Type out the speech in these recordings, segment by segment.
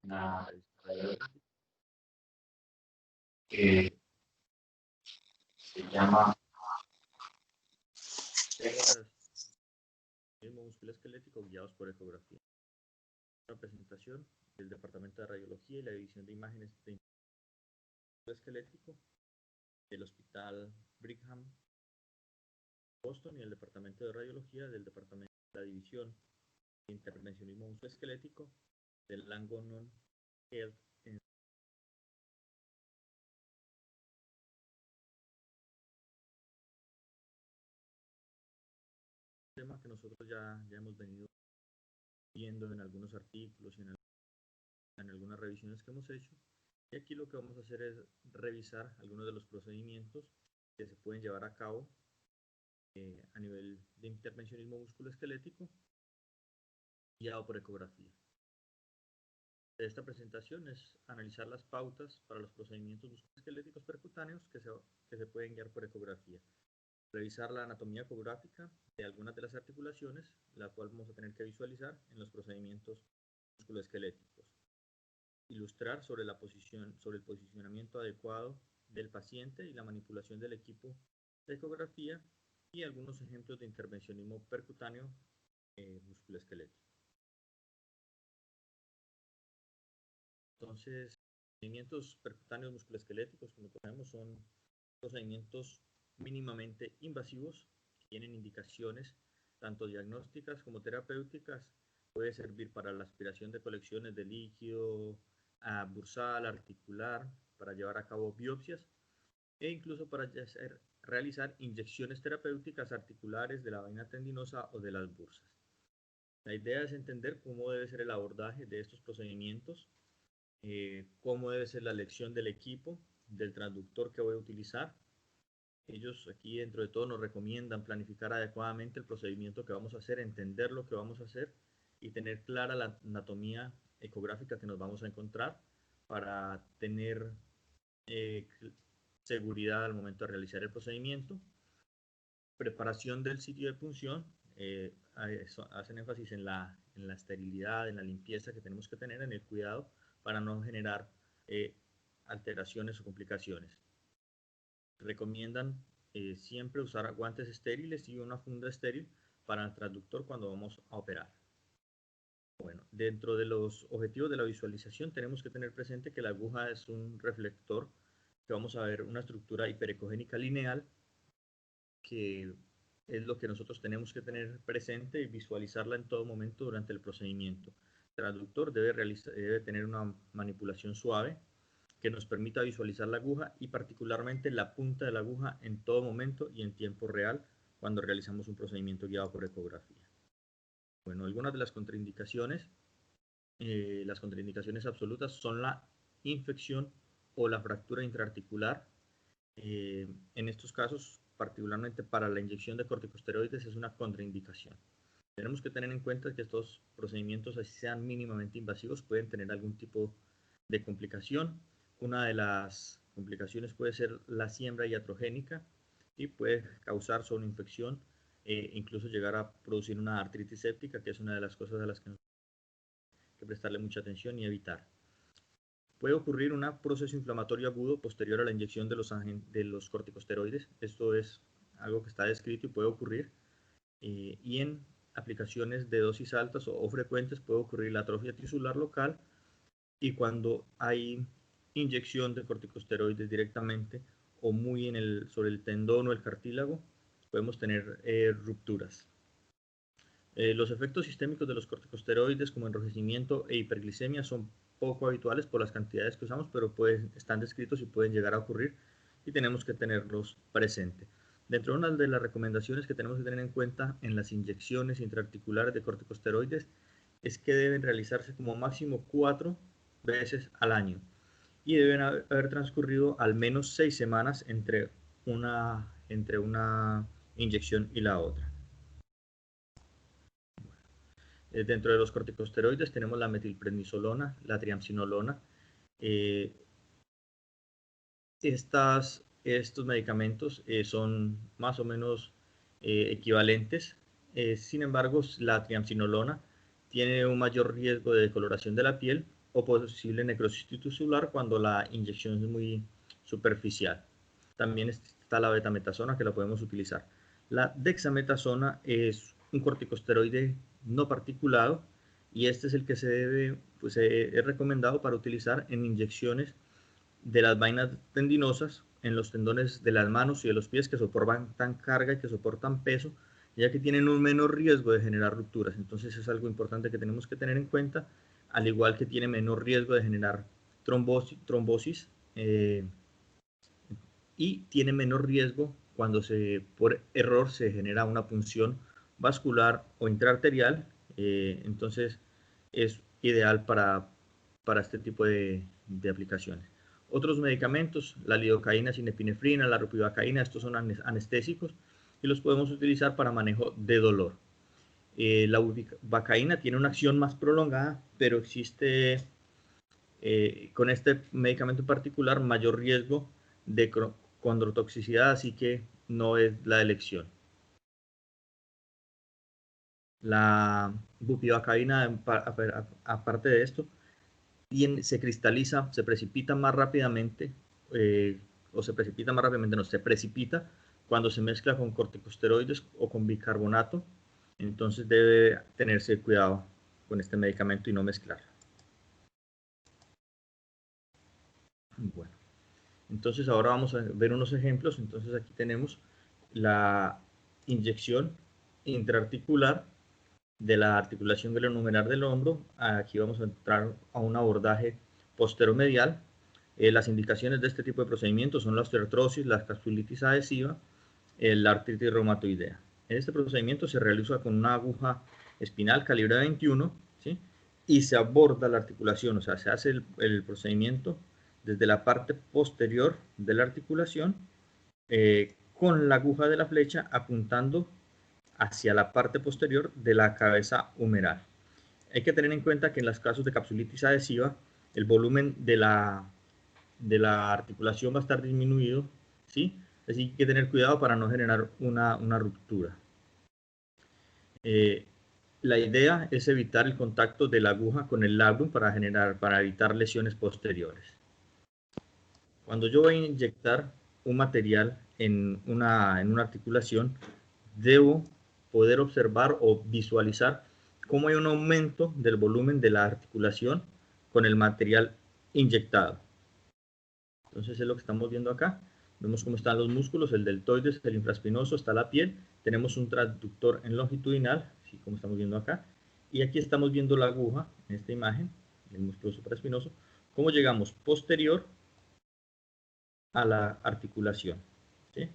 una revista radiológica que se llama Técnicas de musculoesquelético guiados por ecografía. Una presentación del Departamento de Radiología y la División de Imágenes de Musculoesquelético del Hospital Brigham, Boston, y el Departamento de Radiología del Departamento de la División de Intervencionismo Musculoesquelético del Langone Health en un tema que nosotros ya hemos venido viendo en algunos artículos y en algunas revisiones que hemos hecho. Y aquí lo que vamos a hacer es revisar algunos de los procedimientos que se pueden llevar a cabo a nivel de intervencionismo musculoesquelético guiado por ecografía. De esta presentación es analizar las pautas para los procedimientos musculoesqueléticos percutáneos que se pueden guiar por ecografía. Revisar la anatomía ecográfica de algunas de las articulaciones, la cual vamos a tener que visualizar en los procedimientos musculoesqueléticos. Ilustrar sobre el posicionamiento adecuado del paciente y la manipulación del equipo de ecografía y algunos ejemplos de intervencionismo percutáneo musculoesquelético. Entonces, procedimientos percutáneos musculoesqueléticos, como sabemos, son procedimientos mínimamente invasivos que tienen indicaciones tanto diagnósticas como terapéuticas. Puede servir para la aspiración de colecciones de líquido bursal, articular, para llevar a cabo biopsias e incluso para realizar inyecciones terapéuticas articulares de la vaina tendinosa o de las bursas. La idea es entender cómo debe ser el abordaje de estos procedimientos, cómo debe ser la elección del equipo, del transductor que voy a utilizar. Ellos aquí dentro de todo nos recomiendan planificar adecuadamente el procedimiento que vamos a hacer, entender lo que vamos a hacer y tener clara la anatomía ecográfica que nos vamos a encontrar para tener seguridad al momento de realizar el procedimiento. Preparación del sitio de punción, hacen énfasis en la esterilidad, en la limpieza que tenemos que tener, en el cuidado para no generar alteraciones o complicaciones. Recomiendan siempre usar guantes estériles y una funda estéril para el transductor cuando vamos a operar. Bueno, dentro de los objetivos de la visualización tenemos que tener presente que la aguja es un reflector, que vamos a ver una estructura hiperecogénica lineal, que es lo que nosotros tenemos que tener presente y visualizarla en todo momento durante el procedimiento. El transductor debe tener una manipulación suave que nos permita visualizar la aguja y particularmente la punta de la aguja en todo momento y en tiempo real cuando realizamos un procedimiento guiado por ecografía. Bueno, algunas de las contraindicaciones absolutas son la infección o la fractura intraarticular. En estos casos, particularmente para la inyección de corticosteroides, es una contraindicación. Tenemos que tener en cuenta que estos procedimientos, así sean mínimamente invasivos, pueden tener algún tipo de complicación. Una de las complicaciones puede ser la siembra iatrogénica y puede causar solo infección, incluso llegar a producir una artritis séptica, que es una de las cosas a las que hay que prestarle mucha atención y evitar. Puede ocurrir un proceso inflamatorio agudo posterior a la inyección de los corticosteroides. Esto es algo que está descrito y puede ocurrir. Y en aplicaciones de dosis altas o frecuentes puede ocurrir la atrofia tisular local, y cuando hay inyección de corticosteroides directamente o muy sobre el tendón o el cartílago, podemos tener rupturas. Los efectos sistémicos de los corticosteroides, como enrojecimiento e hiperglicemia, son poco habituales por las cantidades que usamos, pero están descritos y pueden llegar a ocurrir y tenemos que tenerlos presente. Dentro de una de las recomendaciones que tenemos que tener en cuenta en las inyecciones intraarticulares de corticosteroides es que deben realizarse como máximo 4 veces al año y deben haber transcurrido al menos 6 semanas entre una inyección y la otra. Dentro de los corticosteroides tenemos la metilprednisolona, la triamcinolona. Estos medicamentos son más o menos equivalentes. Sin embargo, la triamcinolona tiene un mayor riesgo de decoloración de la piel o posible necrosis tisular cuando la inyección es muy superficial. También está la betametasona, que la podemos utilizar. La dexametasona es un corticosteroide no particulado y este es el que es recomendado para utilizar en inyecciones de las vainas tendinosas en los tendones de las manos y de los pies que soportan carga y que soportan peso, ya que tienen un menor riesgo de generar rupturas. Entonces es algo importante que tenemos que tener en cuenta, al igual que tiene menor riesgo de generar trombosis y tiene menor riesgo cuando por error se genera una punción vascular o intraarterial. Entonces es ideal para este tipo de aplicaciones. Otros medicamentos, la lidocaína, sinepinefrina, la ropivacaína, estos son anestésicos y los podemos utilizar para manejo de dolor. La bupivacaína tiene una acción más prolongada, pero existe con este medicamento en particular mayor riesgo de condrotoxicidad, así que no es la elección. La bupivacaína, aparte de esto, se cristaliza, se precipita más rápidamente, se precipita cuando se mezcla con corticosteroides o con bicarbonato. Entonces debe tenerse cuidado con este medicamento y no mezclarlo. Bueno, entonces ahora vamos a ver unos ejemplos. Entonces aquí tenemos la inyección intraarticular de la articulación glenohumeral del hombro. Aquí vamos a entrar a un abordaje posteromedial. Las indicaciones de este tipo de procedimientos son la osteoartrosis, la capsulitis adhesiva, la artritis reumatoidea. En este procedimiento se realiza con una aguja espinal calibre 21, ¿sí? Y se aborda la articulación, o sea, se hace el procedimiento desde la parte posterior de la articulación con la aguja de la flecha apuntando hacia la parte posterior de la cabeza humeral. Hay que tener en cuenta que en los casos de capsulitis adhesiva, el volumen de la articulación va a estar disminuido, ¿sí? Así que hay que tener cuidado para no generar una ruptura. La idea es evitar el contacto de la aguja con el labrum para evitar lesiones posteriores. Cuando yo voy a inyectar un material en una articulación, debo poder observar o visualizar cómo hay un aumento del volumen de la articulación con el material inyectado. Entonces es lo que estamos viendo acá. Vemos cómo están los músculos, el deltoides, el infraespinoso, está la piel. Tenemos un transductor en longitudinal, así como estamos viendo acá. Y aquí estamos viendo la aguja, en esta imagen, el músculo supraespinoso. Cómo llegamos posterior a la articulación, ¿sí?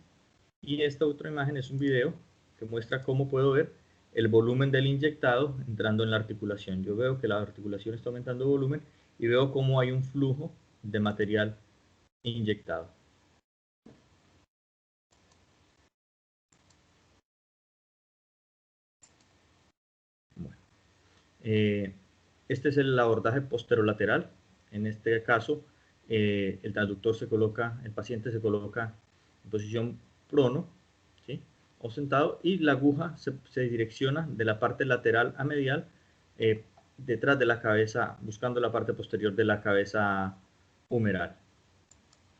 Y esta otra imagen es un video que muestra cómo puedo ver el volumen del inyectado entrando en la articulación. Yo veo que la articulación está aumentando de volumen y veo cómo hay un flujo de material inyectado. Bueno, este es el abordaje posterolateral. En este caso, el paciente se coloca en posición prono, ¿sí? O sentado, y la aguja se direcciona de la parte lateral a medial detrás de la cabeza, buscando la parte posterior de la cabeza humeral.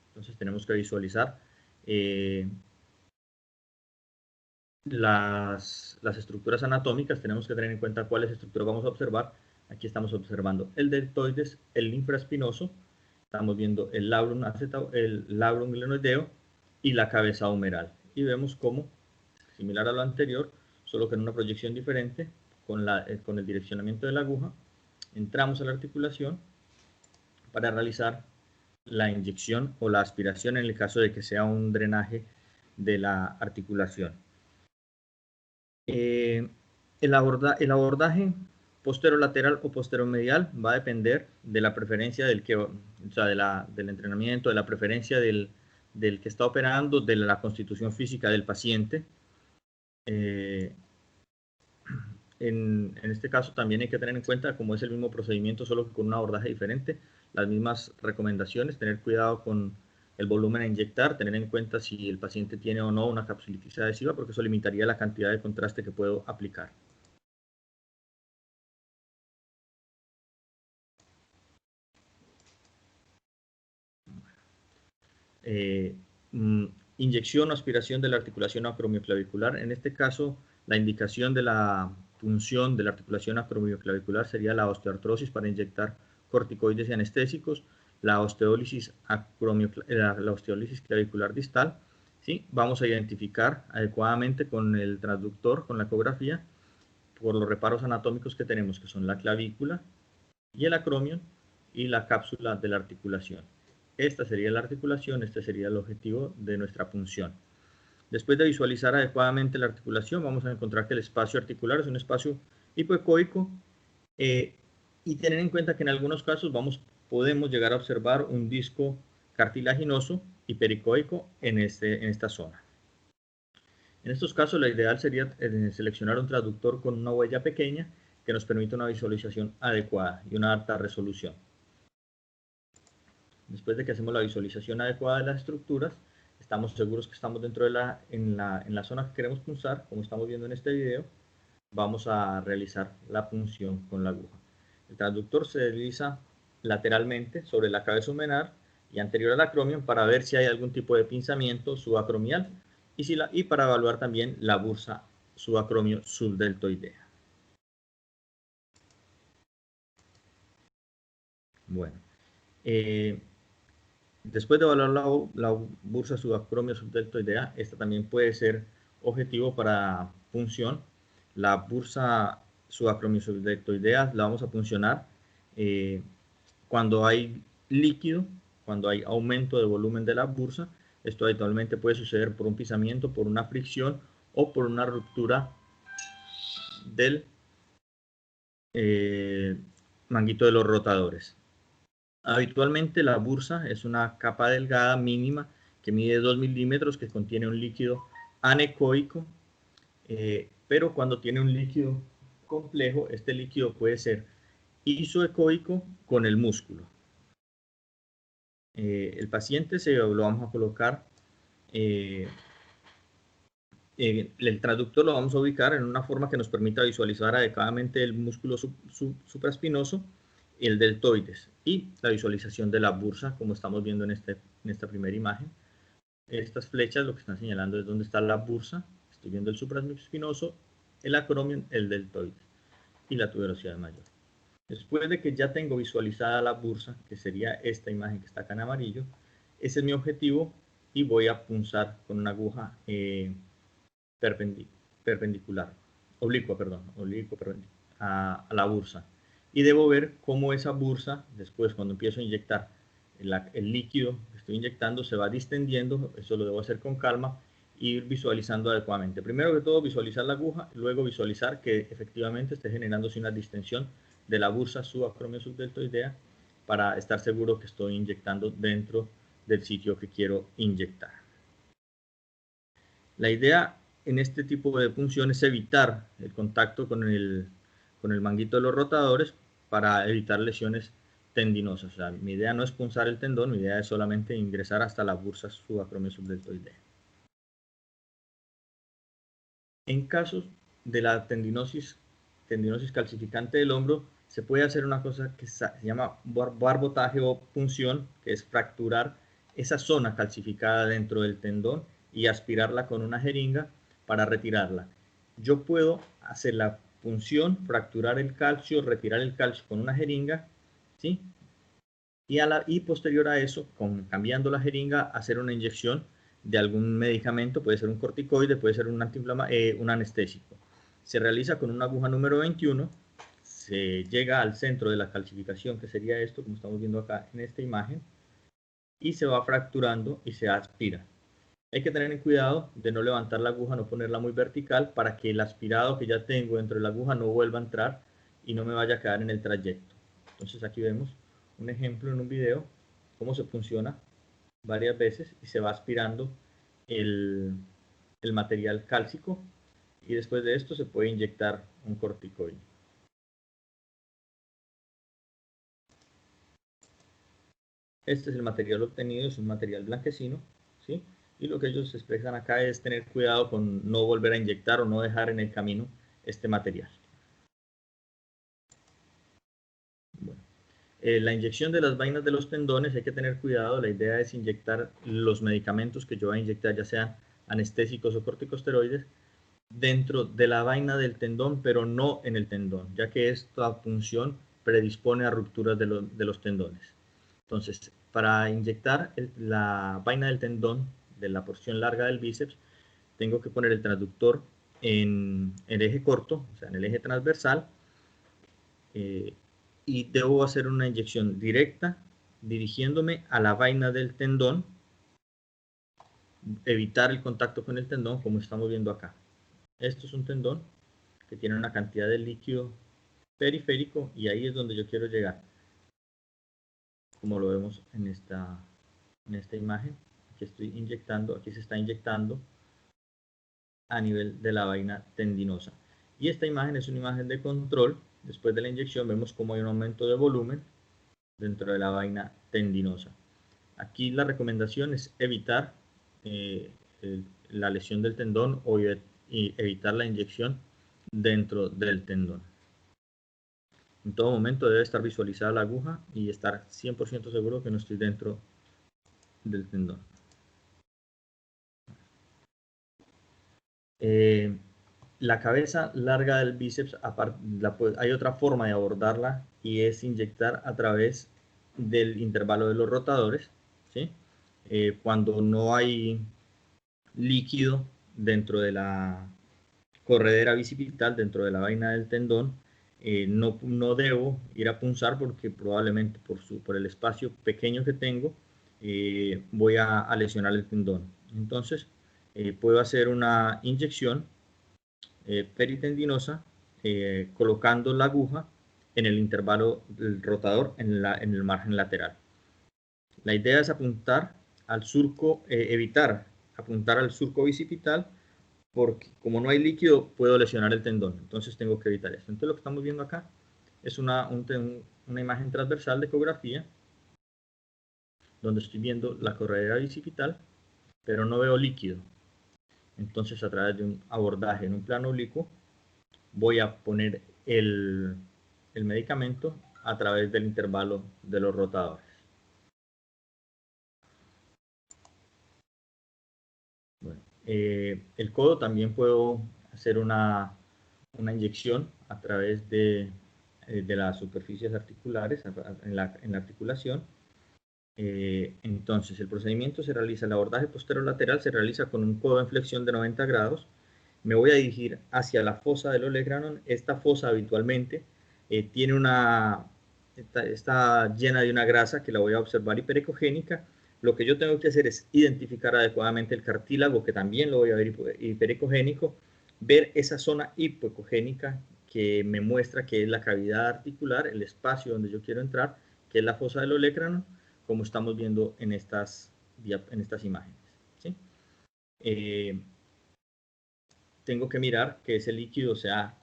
Entonces tenemos que visualizar las estructuras anatómicas. Tenemos que tener en cuenta cuáles estructuras vamos a observar. Aquí estamos observando el deltoides, el infraespinoso, estamos viendo el labrum glenoideo y la cabeza humeral. Y vemos cómo, similar a lo anterior, solo que en una proyección diferente, con el direccionamiento de la aguja, entramos a la articulación para realizar la inyección o la aspiración en el caso de que sea un drenaje de la articulación. El abordaje posterolateral o posteromedial va a depender de la preferencia del entrenamiento, de la preferencia del que está operando, de la constitución física del paciente. En este caso también hay que tener en cuenta, como es el mismo procedimiento, solo que con un abordaje diferente, las mismas recomendaciones, tener cuidado con el volumen a inyectar, tener en cuenta si el paciente tiene o no una capsulitis adhesiva, porque eso limitaría la cantidad de contraste que puedo aplicar. inyección o aspiración de la articulación acromioclavicular. En este caso, la indicación de la punción de la articulación acromioclavicular sería la osteoartrosis para inyectar corticoides y anestésicos, la osteólisis clavicular distal. ¿Sí? Vamos a identificar adecuadamente con el transductor, con la ecografía, por los reparos anatómicos que tenemos, que son la clavícula y el acromion y la cápsula de la articulación. Esta sería la articulación, este sería el objetivo de nuestra punción. Después de visualizar adecuadamente la articulación, vamos a encontrar que el espacio articular es un espacio hipoecoico y tener en cuenta que en algunos casos podemos llegar a observar un disco cartilaginoso hipericoico en esta zona. En estos casos, lo ideal sería seleccionar un traductor con una huella pequeña que nos permita una visualización adecuada y una alta resolución. Después de que hacemos la visualización adecuada de las estructuras, estamos seguros que estamos dentro de en la zona que queremos punzar, como estamos viendo en este video. Vamos a realizar la punción con la aguja. El transductor se desliza lateralmente sobre la cabeza ulnar y anterior al acromion para ver si hay algún tipo de pinzamiento subacromial y para evaluar también la bursa subacromio subdeltoidea. Bueno, después de evaluar la bursa subacromio subdeltoidea, esta también puede ser objetivo para punción. La bursa subacromio subdeltoidea la vamos a puncionar cuando hay líquido, cuando hay aumento de volumen de la bursa. Esto habitualmente puede suceder por un pisamiento, por una fricción o por una ruptura del manguito de los rotadores. Habitualmente la bursa es una capa delgada mínima que mide 2 milímetros, que contiene un líquido anecoico, pero cuando tiene un líquido complejo, este líquido puede ser isoecoico con el músculo. El paciente lo vamos a colocar, el transductor lo vamos a ubicar en una forma que nos permita visualizar adecuadamente el músculo supraespinoso, el deltoides y la visualización de la bursa, como estamos viendo en esta primera imagen. Estas flechas lo que están señalando es dónde está la bursa. Estoy viendo el supraespinoso, el acromion, el deltoides y la tuberosidad mayor. Después de que ya tengo visualizada la bursa, que sería esta imagen que está acá en amarillo, ese es mi objetivo y voy a punzar con una aguja oblicua a la bursa. Y debo ver cómo esa bursa, después cuando empiezo a inyectar el líquido que estoy inyectando, se va distendiendo. Eso lo debo hacer con calma e ir visualizando adecuadamente. Primero que todo, visualizar la aguja, luego visualizar que efectivamente esté generándose una distensión de la bursa subacromio subdeltoidea para estar seguro que estoy inyectando dentro del sitio que quiero inyectar. La idea en este tipo de punción es evitar el contacto con el manguito de los rotadores para evitar lesiones tendinosas. O sea, mi idea no es punzar el tendón, mi idea es solamente ingresar hasta la bursa subacromio subdeltoidea. En casos de la tendinosis calcificante del hombro, se puede hacer una cosa que se llama barbotaje o punción, que es fracturar esa zona calcificada dentro del tendón y aspirarla con una jeringa para retirarla. Yo puedo hacer la punción, fracturar el calcio, retirar el calcio con una jeringa, ¿sí? Y posterior a eso, cambiando la jeringa, hacer una inyección de algún medicamento, puede ser un corticoide, puede ser un anestésico. Se realiza con una aguja número 21, se llega al centro de la calcificación, que sería esto, como estamos viendo acá en esta imagen, y se va fracturando y se aspira. Hay que tener cuidado de no levantar la aguja, no ponerla muy vertical para que el aspirado que ya tengo dentro de la aguja no vuelva a entrar y no me vaya a quedar en el trayecto. Entonces aquí vemos un ejemplo en un video, cómo se funciona varias veces y se va aspirando el material cálcico y después de esto se puede inyectar un corticoide. Este es el material obtenido, es un material blanquecino, ¿sí? Y lo que ellos expresan acá es tener cuidado con no volver a inyectar o no dejar en el camino este material. Bueno. La inyección de las vainas de los tendones, hay que tener cuidado. La idea es inyectar los medicamentos que yo voy a inyectar, ya sean anestésicos o corticosteroides, dentro de la vaina del tendón, pero no en el tendón, ya que esta función predispone a rupturas de los tendones. Entonces, para inyectar la vaina del tendón de la porción larga del bíceps, tengo que poner el transductor en el eje corto, o sea, en el eje transversal, y debo hacer una inyección directa dirigiéndome a la vaina del tendón, evitar el contacto con el tendón como estamos viendo acá. Esto es un tendón que tiene una cantidad de líquido periférico y ahí es donde yo quiero llegar, como lo vemos en esta imagen. Aquí estoy inyectando, aquí se está inyectando a nivel de la vaina tendinosa. Y esta imagen es una imagen de control. Después de la inyección vemos cómo hay un aumento de volumen dentro de la vaina tendinosa. Aquí la recomendación es evitar la lesión del tendón y evitar la inyección dentro del tendón. En todo momento debe estar visualizada la aguja y estar 100% seguro que no estoy dentro del tendón. La cabeza larga del bíceps, hay otra forma de abordarla y es inyectar a través del intervalo de los rotadores, ¿sí? Cuando no hay líquido dentro de la corredera bicipital, dentro de la vaina del tendón, no debo ir a punzar porque probablemente por el espacio pequeño que tengo voy a lesionar el tendón. Entonces puedo hacer una inyección peritendinosa colocando la aguja en el intervalo del rotador en el margen lateral. La idea es apuntar al surco, evitar apuntar al surco bicipital, porque como no hay líquido puedo lesionar el tendón, entonces tengo que evitar eso. Entonces lo que estamos viendo acá es una imagen transversal de ecografía donde estoy viendo la corredera bicipital, pero no veo líquido. Entonces a través de un abordaje en un plano oblicuo voy a poner el medicamento a través del intervalo de los rotadores. Bueno, el codo también puedo hacer una inyección a través de las superficies articulares en la articulación. Entonces el procedimiento se realiza, el abordaje posterolateral se realiza con un codo en flexión de 90 grados. Me voy a dirigir hacia la fosa del olecranon. Esta fosa habitualmente tiene está llena de una grasa que la voy a observar hiperecogénica. Lo que yo tengo que hacer es identificar adecuadamente el cartílago, que también lo voy a ver hiperecogénico, ver esa zona hipoecogénica que me muestra que es la cavidad articular, el espacio donde yo quiero entrar, que es la fosa del olecranon, como estamos viendo en estas imágenes, ¿sí? Tengo que mirar que ese líquido sea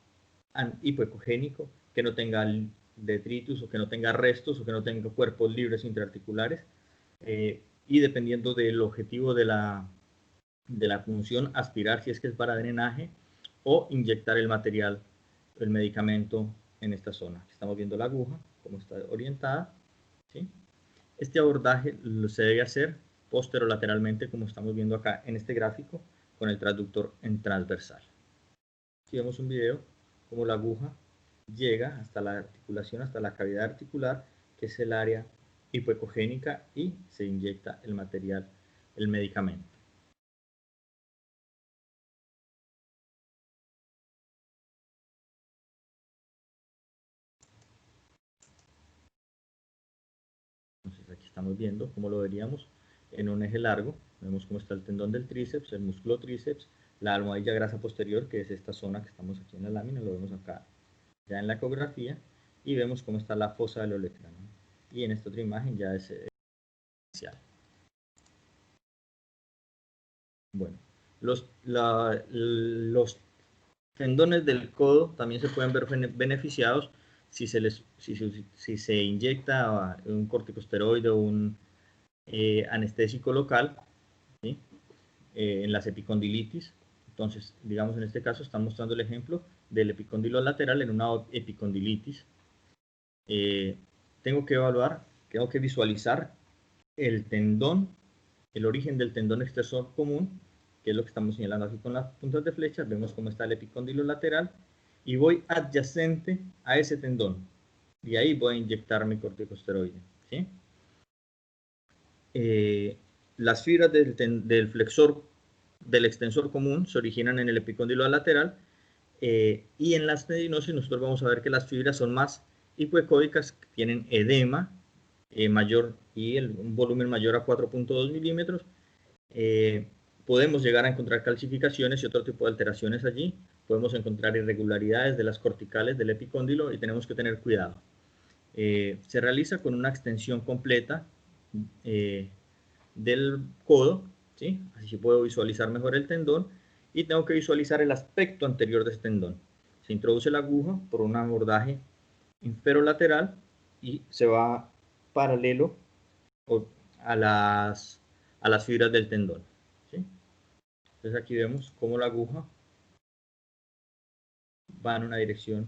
hipoecogénico, que no tenga detritus o que no tenga restos o que no tenga cuerpos libres intraarticulares, y dependiendo del objetivo de la función, aspirar si es que es para drenaje o inyectar el material, el medicamento en esta zona. Estamos viendo la aguja, cómo está orientada, ¿sí? Este abordaje se debe hacer posterolateralmente, como estamos viendo acá en este gráfico, con el transductor en transversal. Aquí vemos un video como la aguja llega hasta la articulación, hasta la cavidad articular, que es el área hipoecogénica, y se inyecta el material, el medicamento. Entonces aquí estamos viendo cómo lo veríamos en un eje largo. Vemos cómo está el tendón del tríceps, el músculo tríceps, la almohadilla grasa posterior, que es esta zona que estamos aquí en la lámina, lo vemos acá ya en la ecografía, y vemos cómo está la fosa del olecranon. Y en esta otra imagen ya es inicial. Bueno, los tendones del codo también se pueden ver beneficiados si se inyecta un corticosteroide o un anestésico local, ¿sí? En las epicondilitis. Entonces, digamos, en este caso están mostrando el ejemplo del epicóndilo lateral en una epicondilitis. tengo que evaluar, tengo que visualizar el tendón, el origen del tendón extensor común, que es lo que estamos señalando aquí con las puntas de flecha. Vemos cómo está el epicóndilo lateral y voy adyacente a ese tendón y ahí voy a inyectar mi corticosteroide, ¿sí? Las fibras del flexor del extensor común se originan en el epicóndilo lateral, y en las tendinosis nosotros vamos a ver que las fibras son más hipoecóicas, tienen edema mayor y un volumen mayor a 4.2 milímetros. Podemos llegar a encontrar calcificaciones y otro tipo de alteraciones allí. Podemos encontrar irregularidades de las corticales del epicóndilo y tenemos que tener cuidado. Se realiza con una extensión completa del codo, ¿sí? Así puedo visualizar mejor el tendón y tengo que visualizar el aspecto anterior de este tendón. Se introduce la aguja por un abordaje inferolateral y se va paralelo a las fibras del tendón, ¿sí? Entonces aquí vemos cómo la aguja va en una dirección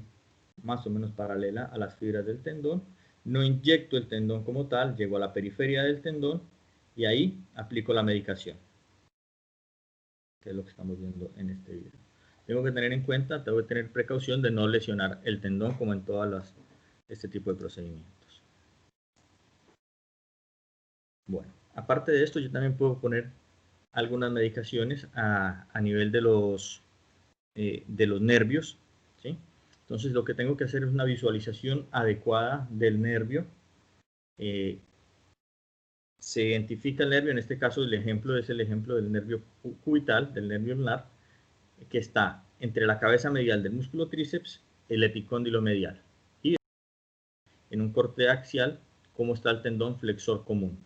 más o menos paralela a las fibras del tendón. No inyecto el tendón como tal, llego a la periferia del tendón y ahí aplico la medicación, que es lo que estamos viendo en este video. Tengo que tener en cuenta, tengo que tener precaución de no lesionar el tendón como en todas este tipo de procedimientos. Bueno, aparte de esto, yo también puedo poner algunas medicaciones a nivel de los nervios, ¿sí? Entonces lo que tengo que hacer es una visualización adecuada del nervio. Se identifica el nervio, en este caso el ejemplo es el ejemplo del nervio cubital, del nervio ulnar, que está entre la cabeza medial del músculo tríceps, el epicóndilo medial, y en un corte axial, cómo está el tendón flexor común.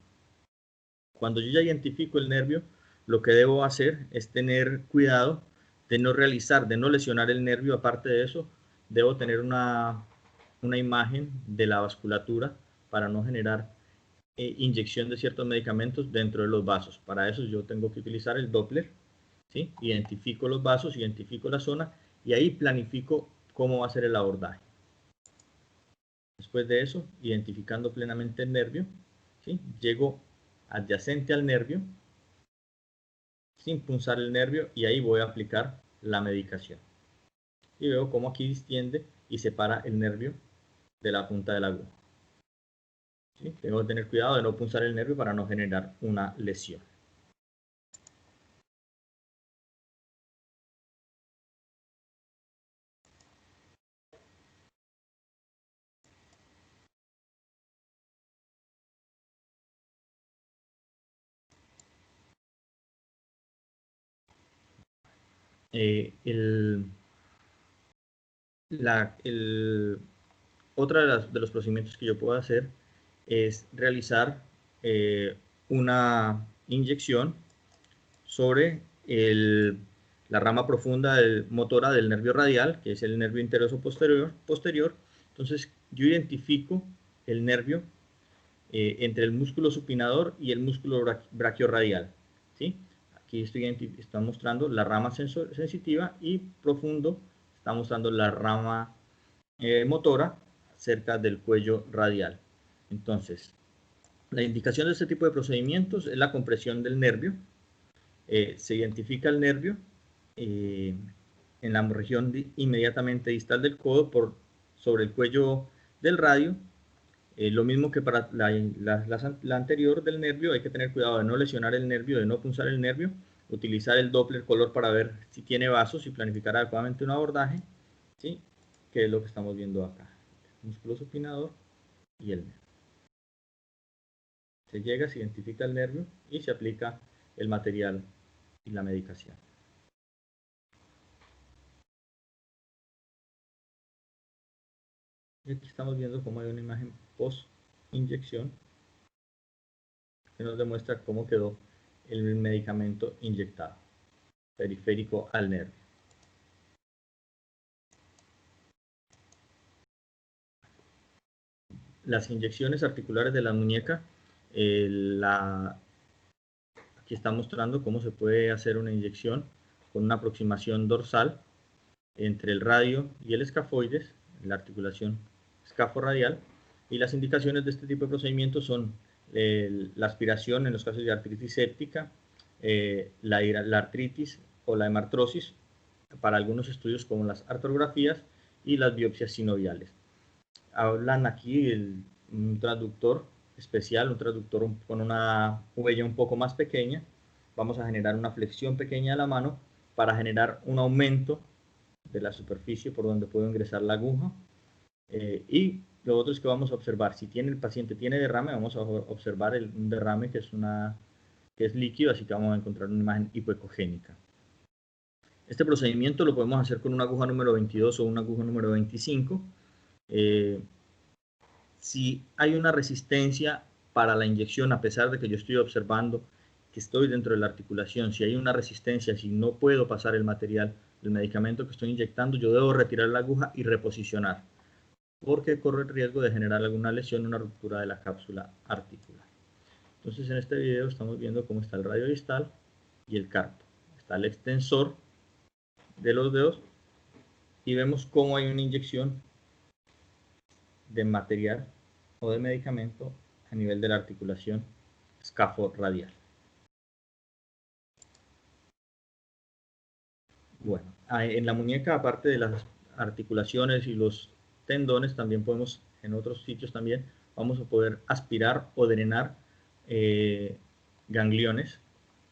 Cuando yo ya identifico el nervio, lo que debo hacer es tener cuidado de no realizar, de no lesionar el nervio. Aparte de eso, debo tener una imagen de la vasculatura para no generar inyección de ciertos medicamentos dentro de los vasos. Para eso yo tengo que utilizar el Doppler, ¿sí? Identifico los vasos, identifico la zona y ahí planifico cómo va a ser el abordaje. Después de eso, identificando plenamente el nervio, ¿sí? Llego adyacente al nervio, sin punzar el nervio, y ahí voy a aplicar la medicación. Y veo cómo aquí distiende y separa el nervio de la punta de la aguja. ¿Sí? Tengo que tener cuidado de no punzar el nervio para no generar una lesión. Otra de los procedimientos que yo puedo hacer es realizar una inyección sobre la rama profunda motora del nervio radial, que es el nervio interoso posterior. Entonces yo identifico el nervio entre el músculo supinador y el músculo brachiorradial, ¿sí? Aquí está mostrando la rama sensitiva y profundo está mostrando la rama motora cerca del cuello radial. Entonces, la indicación de este tipo de procedimientos es la compresión del nervio. Se identifica el nervio en la región inmediatamente distal del codo sobre el cuello del radio. Lo mismo que para la anterior del nervio, hay que tener cuidado de no lesionar el nervio, de no punzar el nervio, utilizar el Doppler color para ver si tiene vasos y planificar adecuadamente un abordaje, ¿sí? Que es lo que estamos viendo acá. El músculo supinador y el nervio. Se llega, se identifica el nervio y se aplica el material y la medicación. Y aquí estamos viendo cómo hay una imagen post inyección que nos demuestra cómo quedó el medicamento inyectado periférico al nervio. Las inyecciones articulares de la muñeca, aquí está mostrando cómo se puede hacer una inyección con una aproximación dorsal entre el radio y el escafoides, la articulación escaforradial. Y las indicaciones de este tipo de procedimientos son la aspiración en los casos de artritis séptica, la artritis o la hemartrosis, para algunos estudios como las artrografías y las biopsias sinoviales. Hablan aquí un traductor especial, un traductor con una huella un poco más pequeña. Vamos a generar una flexión pequeña de la mano para generar un aumento de la superficie por donde puedo ingresar la aguja. Y lo otro es que vamos a observar, si el paciente tiene derrame, vamos a observar un derrame que es líquido, así que vamos a encontrar una imagen hipoecogénica. Este procedimiento lo podemos hacer con una aguja número 22 o una aguja número 25. Si hay una resistencia para la inyección, a pesar de que yo estoy observando que estoy dentro de la articulación, si hay una resistencia, si no puedo pasar el material, el medicamento que estoy inyectando, yo debo retirar la aguja y reposicionar, porque corre el riesgo de generar alguna lesión, una ruptura de la cápsula articular. Entonces en este video estamos viendo cómo está el radio distal y el carpo. Está el extensor de los dedos y vemos cómo hay una inyección de material o de medicamento a nivel de la articulación escafo-radial. Bueno, en la muñeca, aparte de las articulaciones y los tendones, también podemos, en otros sitios también, vamos a poder aspirar o drenar gangliones.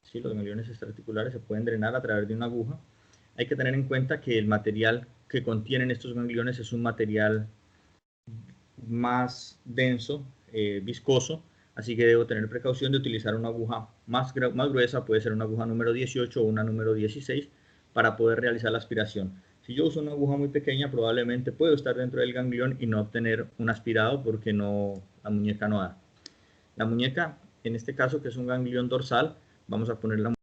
¿Sí? Los gangliones extraarticulares se pueden drenar a través de una aguja. Hay que tener en cuenta que el material que contienen estos gangliones es un material más denso, viscoso, así que debo tener precaución de utilizar una aguja más gruesa, puede ser una aguja número 18 o una número 16, para poder realizar la aspiración. Si yo uso una aguja muy pequeña, probablemente puedo estar dentro del ganglión y no obtener un aspirado porque la muñeca no da. La muñeca, en este caso, que es un ganglión dorsal, vamos a poner la muñeca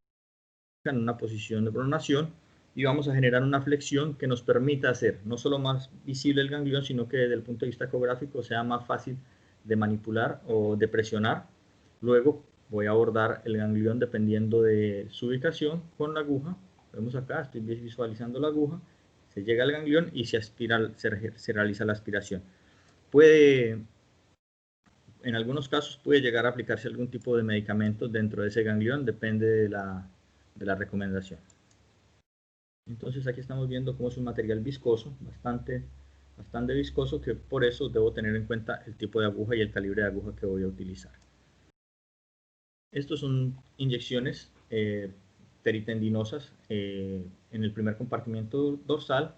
en una posición de pronación y vamos a generar una flexión que nos permita hacer no solo más visible el ganglión, sino que desde el punto de vista ecográfico sea más fácil de manipular o de presionar. Luego voy a abordar el ganglión dependiendo de su ubicación con la aguja. Vemos acá, estoy visualizando la aguja, se llega al ganglión y se realiza la aspiración. En algunos casos puede llegar a aplicarse algún tipo de medicamento dentro de ese ganglión, depende de la recomendación. Entonces aquí estamos viendo cómo es un material viscoso, bastante viscoso, que por eso debo tener en cuenta el tipo de aguja y el calibre de aguja que voy a utilizar. Estos son inyecciones peritendinosas en el primer compartimento dorsal,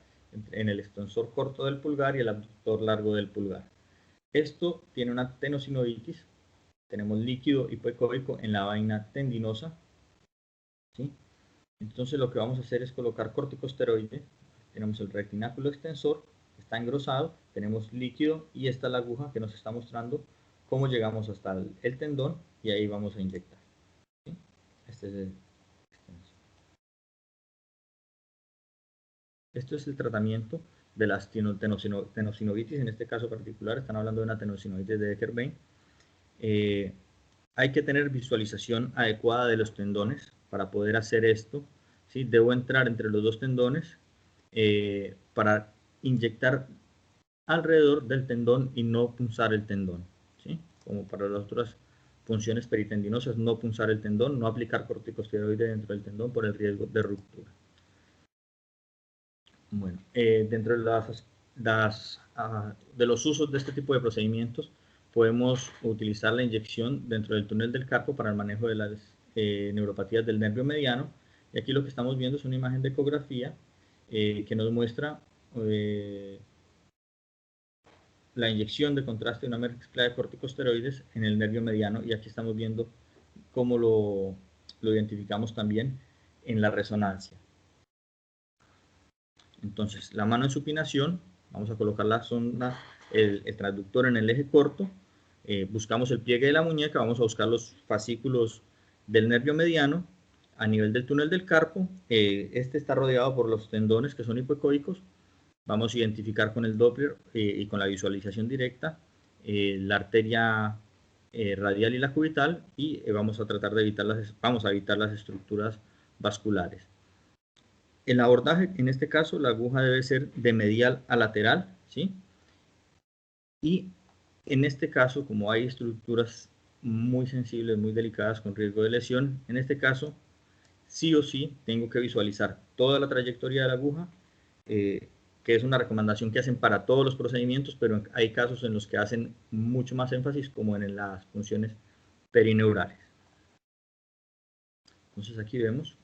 en el extensor corto del pulgar y el abductor largo del pulgar. Esto tiene una tenosinovitis, tenemos líquido hipoecóico en la vaina tendinosa, ¿sí? Entonces lo que vamos a hacer es colocar corticosteroide. Tenemos el retináculo extensor, está engrosado, tenemos líquido y esta es la aguja que nos está mostrando cómo llegamos hasta el tendón y ahí vamos a inyectar. ¿Sí? Este es el extensor. Esto es el tratamiento de las tenosinovitis, en este caso particular están hablando de una tenosinovitis de Decker-Vein. Hay que tener visualización adecuada de los tendones para poder hacer esto. ¿Sí? Debo entrar entre los dos tendones para inyectar alrededor del tendón y no punzar el tendón. ¿Sí? Como para las otras funciones peritendinosas, no punzar el tendón, no aplicar corticosteroide dentro del tendón por el riesgo de ruptura. Bueno, dentro de los usos de este tipo de procedimientos, podemos utilizar la inyección dentro del túnel del carpo para el manejo de las neuropatías del nervio mediano. Y aquí lo que estamos viendo es una imagen de ecografía que nos muestra la inyección de contraste de una mezcla de corticosteroides en el nervio mediano. Y aquí estamos viendo cómo lo identificamos también en la resonancia. Entonces, la mano en supinación, vamos a colocar la sonda, el transductor en el eje corto, buscamos el pliegue de la muñeca, vamos a buscar los fascículos del nervio mediano a nivel del túnel del carpo. Este está rodeado por los tendones que son hipoecóicos. Vamos a identificar con el Doppler y con la visualización directa la arteria radial y la cubital y vamos a tratar de evitar las estructuras vasculares. El abordaje, en este caso, la aguja debe ser de medial a lateral, ¿sí? Y En este caso, como hay estructuras muy sensibles, muy delicadas con riesgo de lesión, en este caso sí o sí tengo que visualizar toda la trayectoria de la aguja, que es una recomendación que hacen para todos los procedimientos, pero hay casos en los que hacen mucho más énfasis, como en las funciones perineurales. Entonces aquí vemos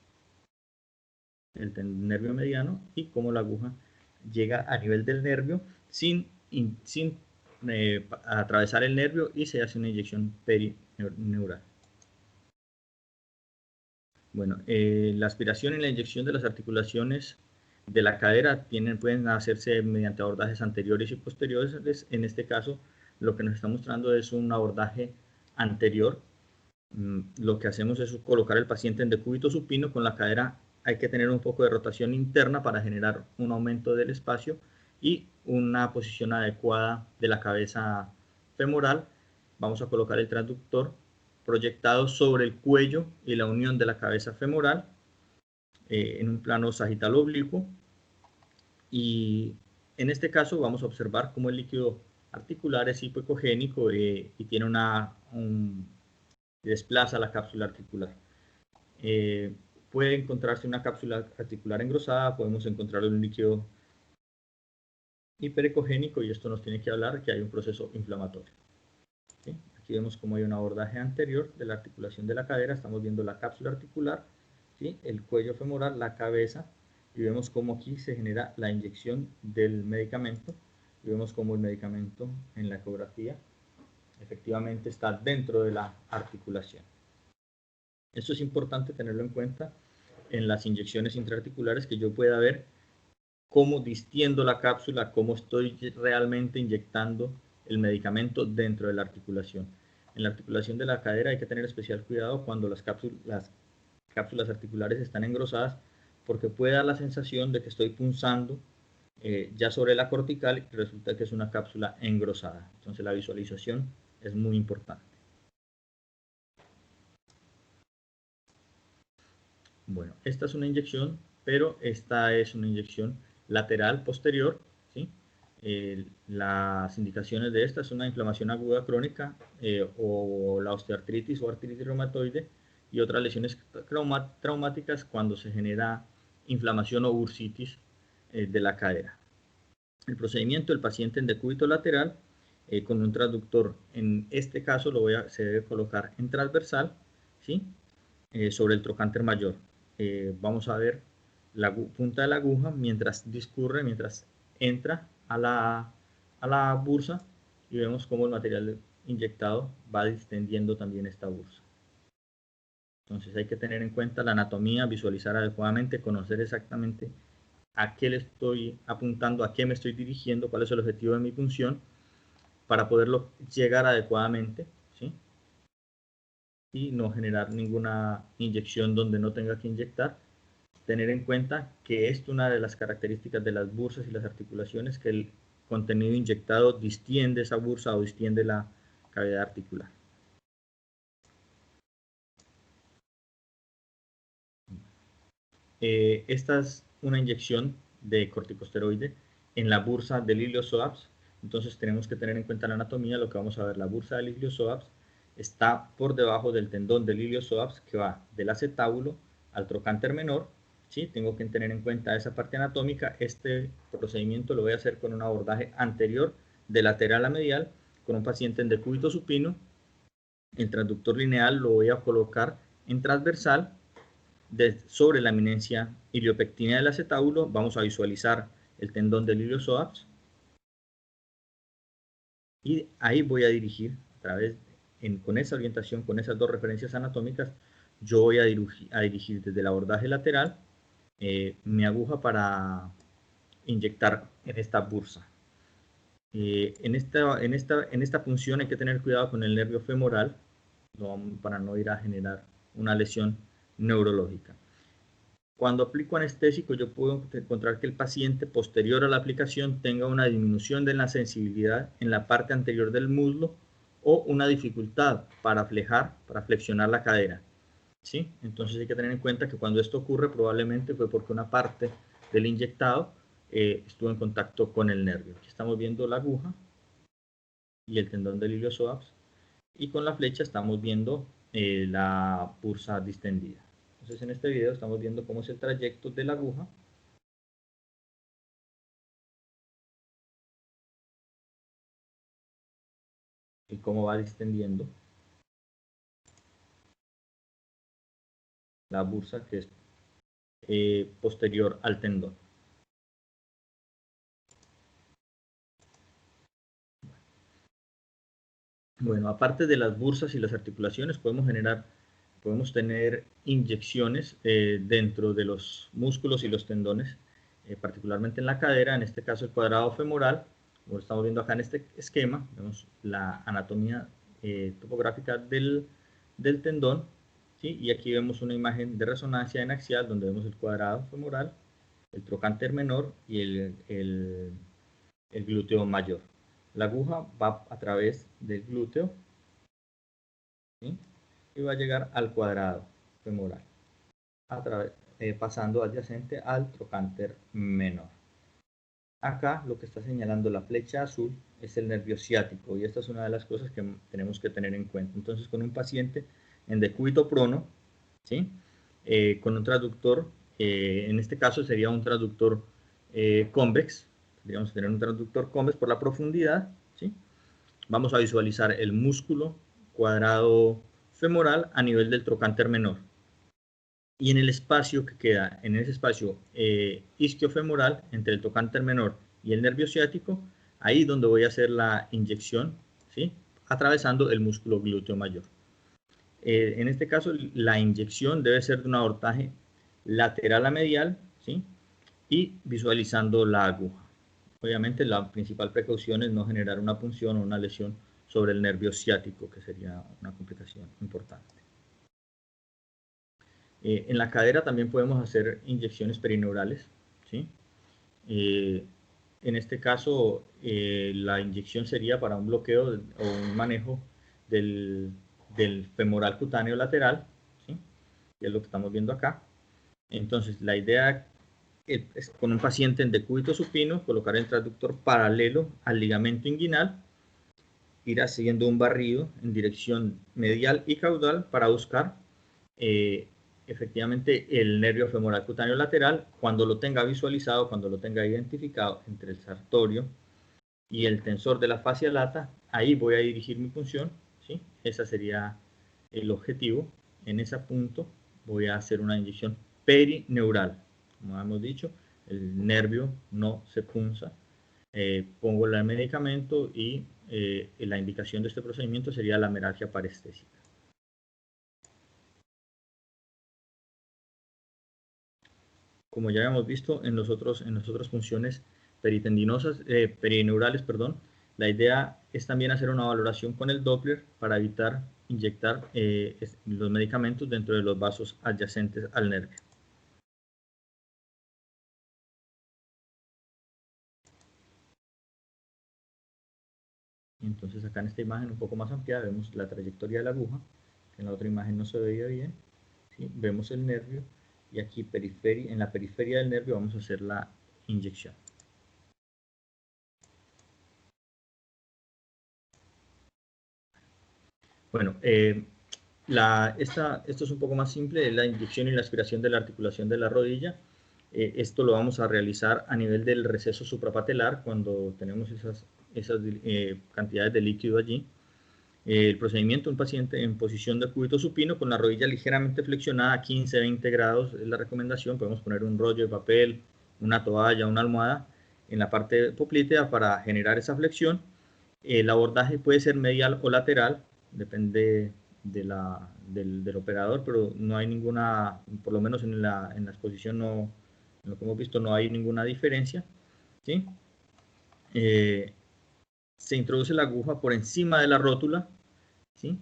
el nervio mediano y cómo la aguja llega a nivel del nervio sin atravesar el nervio, y se hace una inyección perineural. Bueno, la aspiración y la inyección de las articulaciones de la cadera pueden hacerse mediante abordajes anteriores y posteriores. En este caso, lo que nos está mostrando es un abordaje anterior. Lo que hacemos es colocar al paciente en decúbito supino con la cadera. Hay que tener un poco de rotación interna para generar un aumento del espacio y una posición adecuada de la cabeza femoral. Vamos a colocar el transductor proyectado sobre el cuello y la unión de la cabeza femoral en un plano sagital oblicuo, y en este caso vamos a observar cómo el líquido articular es hipoecogénico y tiene desplaza la cápsula articular. Puede encontrarse una cápsula articular engrosada, podemos encontrar un líquido hiperecogénico, y esto nos tiene que hablar que hay un proceso inflamatorio. ¿Sí? Aquí vemos cómo hay un abordaje anterior de la articulación de la cadera, estamos viendo la cápsula articular, ¿sí? El cuello femoral, la cabeza, y vemos cómo aquí se genera la inyección del medicamento, y vemos cómo el medicamento en la ecografía efectivamente está dentro de la articulación. Esto es importante tenerlo en cuenta en las inyecciones intraarticulares, que yo pueda ver cómo distiendo la cápsula, cómo estoy realmente inyectando el medicamento dentro de la articulación. En la articulación de la cadera hay que tener especial cuidado cuando las cápsulas articulares están engrosadas, porque puede dar la sensación de que estoy punzando ya sobre la cortical, y resulta que es una cápsula engrosada. Entonces la visualización es muy importante. Bueno, esta es una inyección, pero esta es una inyección lateral posterior, ¿sí? Las indicaciones de esta es una inflamación aguda crónica, o la osteoartritis o artritis reumatoide, y otras lesiones traumáticas cuando se genera inflamación o bursitis de la cadera. El procedimiento: el paciente en decúbito lateral con un transductor. En este caso se debe colocar en transversal, ¿sí? Sobre el trocánter mayor. Vamos a ver la punta de la aguja mientras discurre, mientras entra a la bursa, y vemos cómo el material inyectado va distendiendo también esta bursa. Entonces hay que tener en cuenta la anatomía, visualizar adecuadamente, conocer exactamente a qué le estoy apuntando, a qué me estoy dirigiendo, cuál es el objetivo de mi punción, para poderlo llegar adecuadamente, ¿sí? Y no generar ninguna inyección donde no tenga que inyectar. Tener en cuenta que es una de las características de las bursas y las articulaciones, que el contenido inyectado distiende esa bursa o distiende la cavidad articular. Esta es una inyección de corticosteroide en la bursa del iliopsoas. Entonces tenemos que tener en cuenta la anatomía. Lo que vamos a ver: la bursa del iliopsoas está por debajo del tendón del iliopsoas, que va del acetábulo al trocánter menor, ¿sí? Tengo que tener en cuenta esa parte anatómica. Este procedimiento lo voy a hacer con un abordaje anterior, de lateral a medial, con un paciente en decúbito supino. El transductor lineal lo voy a colocar en transversal sobre la eminencia iliopectina del acetábulo. Vamos a visualizar el tendón del iliopsoas, y ahí voy a dirigir con esa orientación, con esas dos referencias anatómicas, yo voy a dirigir desde el abordaje lateral mi aguja para inyectar en esta bursa. En esta punción hay que tener cuidado con el nervio femoral, para no ir a generar una lesión neurológica. Cuando aplico anestésico, yo puedo encontrar que el paciente, posterior a la aplicación, tenga una disminución de la sensibilidad en la parte anterior del muslo, o una dificultad para flexionar la cadera, ¿sí? Entonces hay que tener en cuenta que cuando esto ocurre, probablemente fue porque una parte del inyectado estuvo en contacto con el nervio. Aquí estamos viendo la aguja y el tendón del iliopsoas, y con la flecha estamos viendo la bursa distendida. Entonces en este video estamos viendo cómo es el trayecto de la aguja y cómo va distendiendo la bursa que es posterior al tendón. Bueno, aparte de las bursas y las articulaciones, podemos tener inyecciones dentro de los músculos y los tendones, particularmente en la cadera, en este caso el cuadrado femoral, como estamos viendo acá en este esquema, vemos la anatomía topográfica del tendón, ¿sí? Y aquí vemos una imagen de resonancia en axial donde vemos el cuadrado femoral, el trocánter menor y el glúteo mayor. La aguja va a través del glúteo, ¿sí? Y va a llegar al cuadrado femoral, pasando adyacente al trocánter menor. Acá lo que está señalando la flecha azul es el nervio ciático y esta es una de las cosas que tenemos que tener en cuenta. Entonces con un paciente en decúbito prono, ¿sí? Con un traductor, en este caso sería un traductor convex, podríamos tener un traductor convex por la profundidad, ¿sí? Vamos a visualizar el músculo cuadrado femoral a nivel del trocánter menor. Y en el espacio que queda, en ese espacio isquiofemoral, entre el trocánter menor y el nervio ciático, ahí donde voy a hacer la inyección, ¿sí? Atravesando el músculo glúteo mayor. En este caso, la inyección debe ser de un abortaje lateral a medial, ¿sí? Y visualizando la aguja. Obviamente la principal precaución es no generar una punción o una lesión sobre el nervio ciático, que sería una complicación importante. En la cadera también podemos hacer inyecciones perineurales, ¿sí? En este caso, la inyección sería para un bloqueo o un manejo del femoral cutáneo lateral, ¿sí? Que es lo que estamos viendo acá. Entonces, la idea es con un paciente en decúbito supino, colocar el traductor paralelo al ligamento inguinal, ir haciendo un barrido en dirección medial y caudal para buscar efectivamente el nervio femoral cutáneo lateral. Cuando lo tenga visualizado, cuando lo tenga identificado entre el sartorio y el tensor de la fascia lata, ahí voy a dirigir mi punción, ¿sí? Ese sería el objetivo. En ese punto voy a hacer una inyección perineural. Como hemos dicho, el nervio no se punza. Pongo el medicamento y la indicación de este procedimiento sería la meralgia parestésica. Como ya habíamos visto en las otras funciones peritendinosas, perineurales, perdón, la idea es también hacer una valoración con el Doppler para evitar inyectar los medicamentos dentro de los vasos adyacentes al nervio. Entonces acá en esta imagen un poco más ampliada vemos la trayectoria de la aguja, que en la otra imagen no se veía bien, ¿sí? Vemos el nervio y aquí en la periferia del nervio vamos a hacer la inyección. Bueno, esto es un poco más simple, es la inyección y la aspiración de la articulación de la rodilla. Esto lo vamos a realizar a nivel del receso suprapatelar cuando tenemos esas cantidades de líquido allí. El procedimiento, un paciente en posición de cúbito supino con la rodilla ligeramente flexionada, 15-20 grados es la recomendación. Podemos poner un rollo de papel, una toalla, una almohada en la parte poplitea para generar esa flexión. El abordaje puede ser medial o lateral, depende del operador, pero no hay ninguna, por lo menos en la exposición, no, en lo que hemos visto, no hay ninguna diferencia, ¿sí? Se introduce la aguja por encima de la rótula, ¿sí?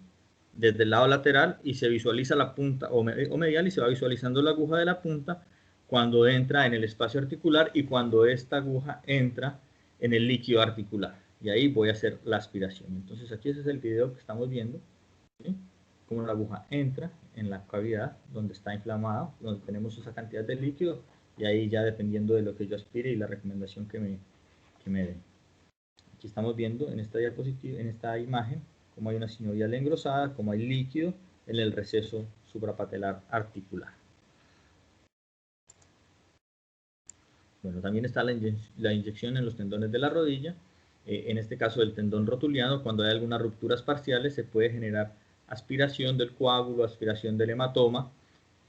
Desde el lado lateral y se visualiza la punta o medial y se va visualizando la aguja de la punta cuando entra en el espacio articular y cuando esta aguja entra en el líquido articular. Y ahí voy a hacer la aspiración. Entonces aquí ese es el video que estamos viendo, ¿sí? Cómo la aguja entra en la cavidad donde está inflamada, donde tenemos esa cantidad de líquido y ahí ya dependiendo de lo que yo aspire y la recomendación que me den. Aquí estamos viendo en esta diapositiva, en esta imagen, cómo hay una sinovial engrosada, cómo hay líquido en el receso suprapatelar articular. Bueno, también está la inyección en los tendones de la rodilla. En este caso del tendón rotuliano, cuando hay algunas rupturas parciales, se puede generar aspiración del coágulo, aspiración del hematoma,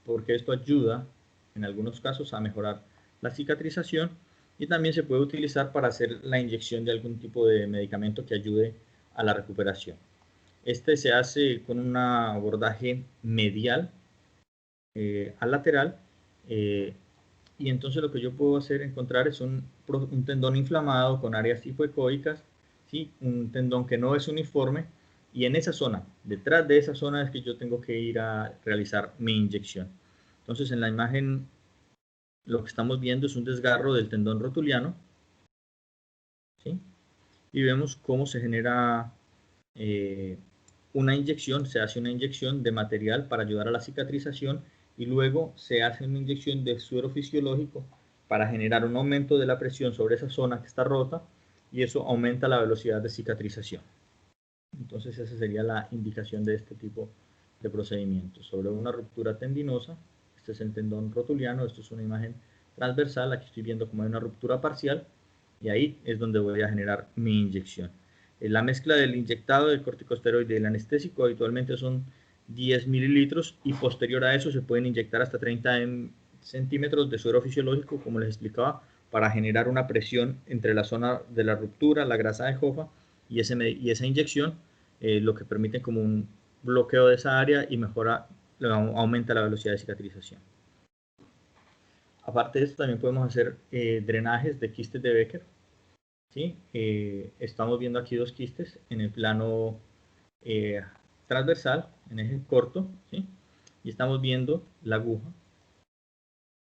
porque esto ayuda en algunos casos a mejorar la cicatrización, y también se puede utilizar para hacer la inyección de algún tipo de medicamento que ayude a la recuperación. Este se hace con un abordaje medial al lateral, y entonces lo que yo puedo encontrar es un tendón inflamado con áreas hipoecoicas, ¿sí? Un tendón que no es uniforme, y en esa zona, detrás de esa zona es que yo tengo que ir a realizar mi inyección. Entonces en la imagen lo que estamos viendo es un desgarro del tendón rotuliano, ¿sí? Y vemos cómo se genera una inyección, se hace una inyección de material para ayudar a la cicatrización, y luego se hace una inyección de suero fisiológico para generar un aumento de la presión sobre esa zona que está rota, y eso aumenta la velocidad de cicatrización. Entonces esa sería la indicación de este tipo de procedimientos. Sobre una ruptura tendinosa, este es el tendón rotuliano, esto es una imagen transversal, aquí estoy viendo como hay una ruptura parcial, y ahí es donde voy a generar mi inyección. La mezcla del inyectado del corticosteroide y del anestésico habitualmente son 10 mililitros, y posterior a eso se pueden inyectar hasta 30 centímetros de suero fisiológico, como les explicaba, para generar una presión entre la zona de la ruptura, la grasa de Hoffa, y esa inyección, lo que permite como un bloqueo de esa área y aumenta la velocidad de cicatrización. Aparte de esto, también podemos hacer drenajes de quistes de Becker, ¿sí? Estamos viendo aquí dos quistes en el plano transversal, en eje corto, ¿sí? Y estamos viendo la aguja,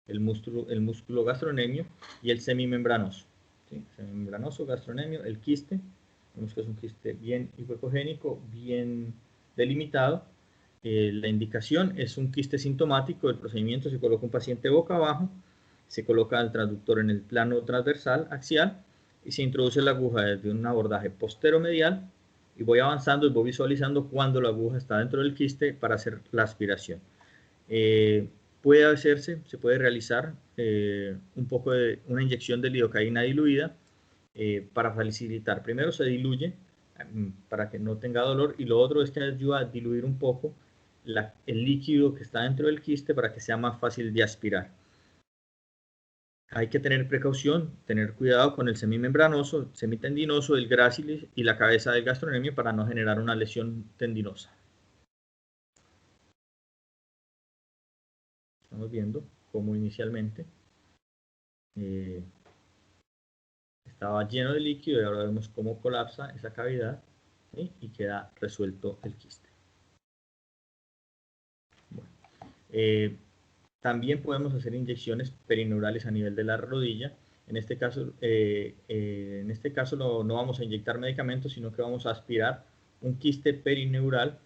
el músculo gastrocnemio y el semimembranoso, ¿sí? Semimembranoso, gastrocnemio, el quiste. Vemos que es un quiste bien hipoecogénico, bien delimitado. La indicación es un quiste sintomático. El procedimiento: se coloca un paciente boca abajo, se coloca el transductor en el plano transversal axial y se introduce la aguja desde un abordaje posteromedial, y voy avanzando y voy visualizando cuando la aguja está dentro del quiste para hacer la aspiración. Se puede realizar un poco de una inyección de lidocaína diluida para facilitar. Primero se diluye para que no tenga dolor, y lo otro es que ayuda a diluir un poco el líquido que está dentro del quiste para que sea más fácil de aspirar. Hay que tener precaución, tener cuidado con el semimembranoso, semitendinoso, el grácilis y la cabeza del gastrocnemio para no generar una lesión tendinosa. Estamos viendo cómo inicialmente estaba lleno de líquido, y ahora vemos cómo colapsa esa cavidad, ¿sí? Y queda resuelto el quiste. Bueno, también podemos hacer inyecciones perineurales a nivel de la rodilla. En este caso no vamos a inyectar medicamentos, sino que vamos a aspirar un quiste perineural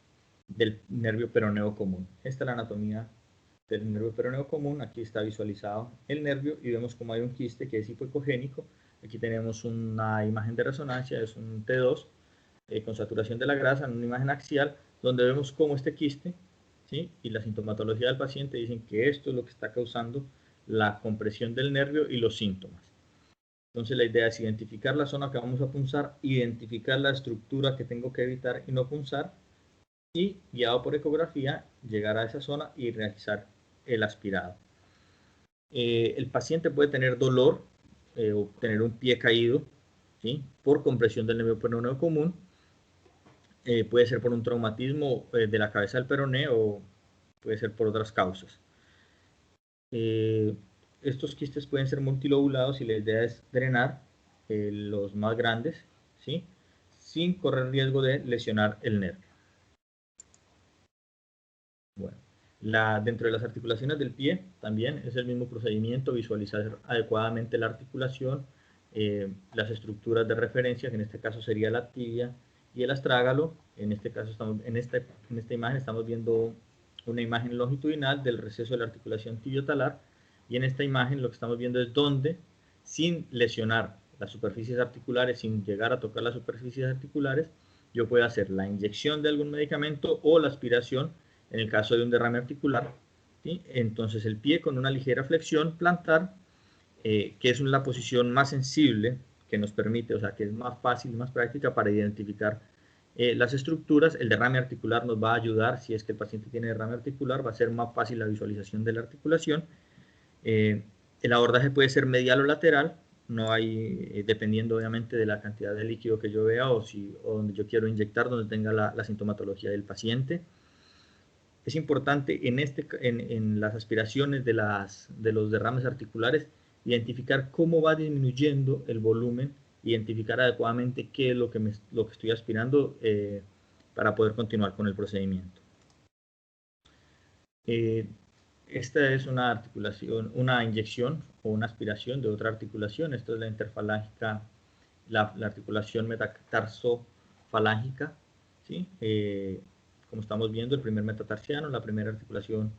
del nervio peroneo común. Esta es la anatomía del nervio peroneo común. Aquí está visualizado el nervio y vemos como hay un quiste que es hipoecogénico. Aquí tenemos una imagen de resonancia, es un T2 con saturación de la grasa, en una imagen axial, donde vemos cómo este quiste, ¿sí? Y la sintomatología del paciente dicen que esto es lo que está causando la compresión del nervio y los síntomas. Entonces la idea es identificar la zona que vamos a punzar, identificar la estructura que tengo que evitar y no punzar, y guiado por ecografía llegar a esa zona y realizar el aspirado. El paciente puede tener dolor o tener un pie caído, ¿sí? Por compresión del nervio peroneo común. Puede ser por un traumatismo de la cabeza del peroné, o puede ser por otras causas. Estos quistes pueden ser multilobulados y la idea es drenar los más grandes, ¿sí? Sin correr riesgo de lesionar el nervio. Bueno, dentro de las articulaciones del pie también es el mismo procedimiento: visualizar adecuadamente la articulación, las estructuras de referencia, que en este caso sería la tibia y el astrágalo. En este caso en esta imagen estamos viendo una imagen longitudinal del receso de la articulación tibiotalar, y en esta imagen lo que estamos viendo es donde, sin lesionar las superficies articulares sin llegar a tocar las superficies articulares, yo puedo hacer la inyección de algún medicamento o la aspiración en el caso de un derrame articular. ¿Sí? Entonces el pie con una ligera flexión plantar, que es la posición más sensible que nos permite, o sea, que es más fácil y más práctica para identificar las estructuras. El derrame articular nos va a ayudar, si es que el paciente tiene derrame articular, va a ser más fácil la visualización de la articulación. El abordaje puede ser medial o lateral, no hay, dependiendo obviamente de la cantidad de líquido que yo vea o donde yo quiero inyectar, donde tenga la sintomatología del paciente. Es importante en las aspiraciones de los derrames articulares identificar cómo va disminuyendo el volumen, identificar adecuadamente qué es lo que estoy aspirando para poder continuar con el procedimiento. Esta es una articulación, una inyección o una aspiración de otra articulación. Esto es la interfalángica, la articulación metatarsofalángica, ¿sí? Como estamos viendo, el primer metatarsiano, la primera articulación,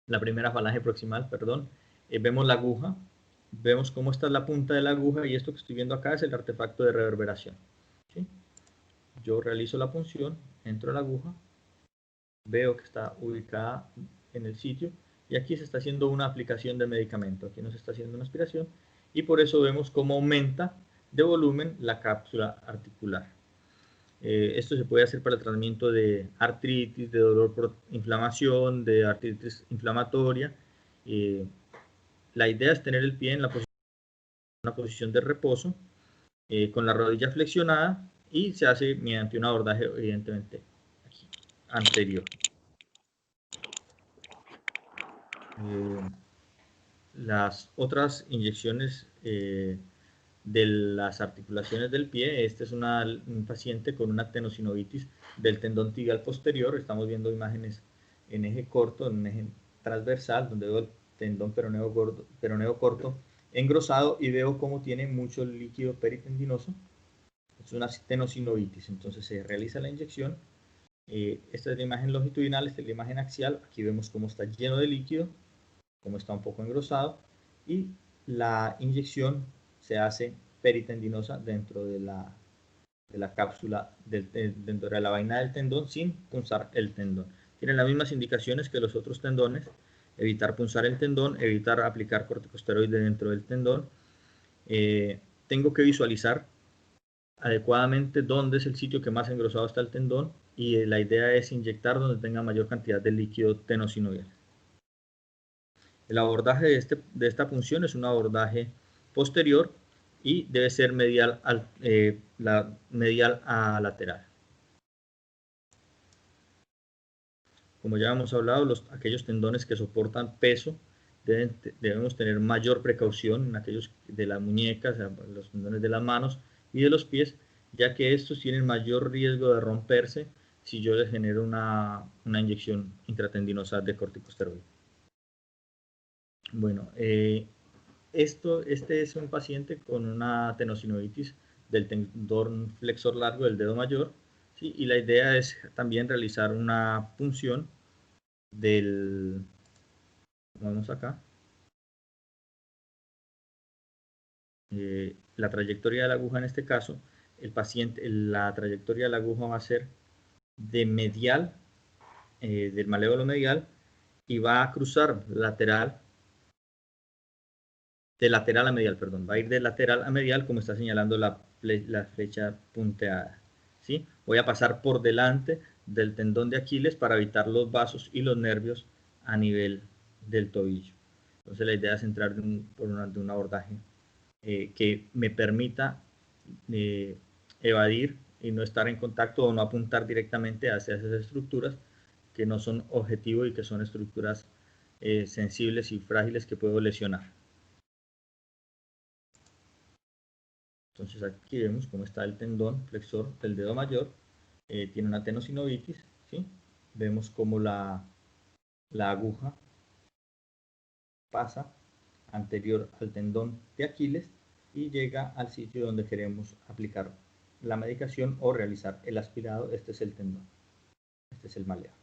la primera falange proximal, perdón. Vemos la aguja, vemos cómo está la punta de la aguja y esto que estoy viendo acá es el artefacto de reverberación, ¿sí? Yo realizo la punción, entro a la aguja, veo que está ubicada en el sitio y aquí se está haciendo una aplicación de medicamento, aquí no se está haciendo una aspiración y por eso vemos cómo aumenta de volumen la cápsula articular. Esto se puede hacer para el tratamiento de artritis, de dolor por inflamación, de artritis inflamatoria. La idea es tener el pie en una posición de reposo con la rodilla flexionada y se hace mediante un abordaje evidentemente aquí, anterior. Las otras inyecciones de las articulaciones del pie, este es un paciente con una tenosinovitis del tendón tibial posterior, estamos viendo imágenes en eje corto, en eje transversal, donde veo el tendón peroneo corto engrosado y veo cómo tiene mucho líquido peritendinoso. Es una tenosinovitis, entonces se realiza la inyección. Esta es la imagen longitudinal, esta es la imagen axial, aquí vemos cómo está lleno de líquido, cómo está un poco engrosado, y la inyección se hace peritendinosa dentro de la cápsula, dentro de la vaina del tendón, sin punzar el tendón. Tienen las mismas indicaciones que los otros tendones: evitar punzar el tendón, evitar aplicar corticosteroide dentro del tendón. Tengo que visualizar adecuadamente dónde es el sitio que más engrosado está el tendón y la idea es inyectar donde tenga mayor cantidad de líquido tenosinovial. El abordaje de esta punción es un abordaje posterior y debe ser medial a lateral. Como ya hemos hablado, aquellos tendones que soportan peso debemos tener mayor precaución en aquellos de las muñecas, los tendones de las manos y de los pies, ya que estos tienen mayor riesgo de romperse si yo les genero una inyección intratendinosa de corticosteroide. Bueno, este es un paciente con una tenosinovitis del tendón flexor largo del dedo mayor, ¿sí? Y la idea es también realizar una punción vamos acá, la trayectoria de la aguja en este caso, la trayectoria de la aguja va a ser de medial, del malévolo medial, y va a cruzar de lateral a medial, perdón, va a ir de lateral a medial como está señalando la flecha punteada, ¿sí? Voy a pasar por delante del tendón de Aquiles para evitar los vasos y los nervios a nivel del tobillo. Entonces la idea es entrar de un abordaje que me permita evadir y no estar en contacto o no apuntar directamente hacia esas estructuras que no son objetivo y que son estructuras sensibles y frágiles que puedo lesionar. Entonces aquí vemos cómo está el tendón flexor del dedo mayor, tiene una tenosinovitis, ¿sí? Vemos cómo la aguja pasa anterior al tendón de Aquiles y llega al sitio donde queremos aplicar la medicación o realizar el aspirado. Este es el tendón, este es el maleado.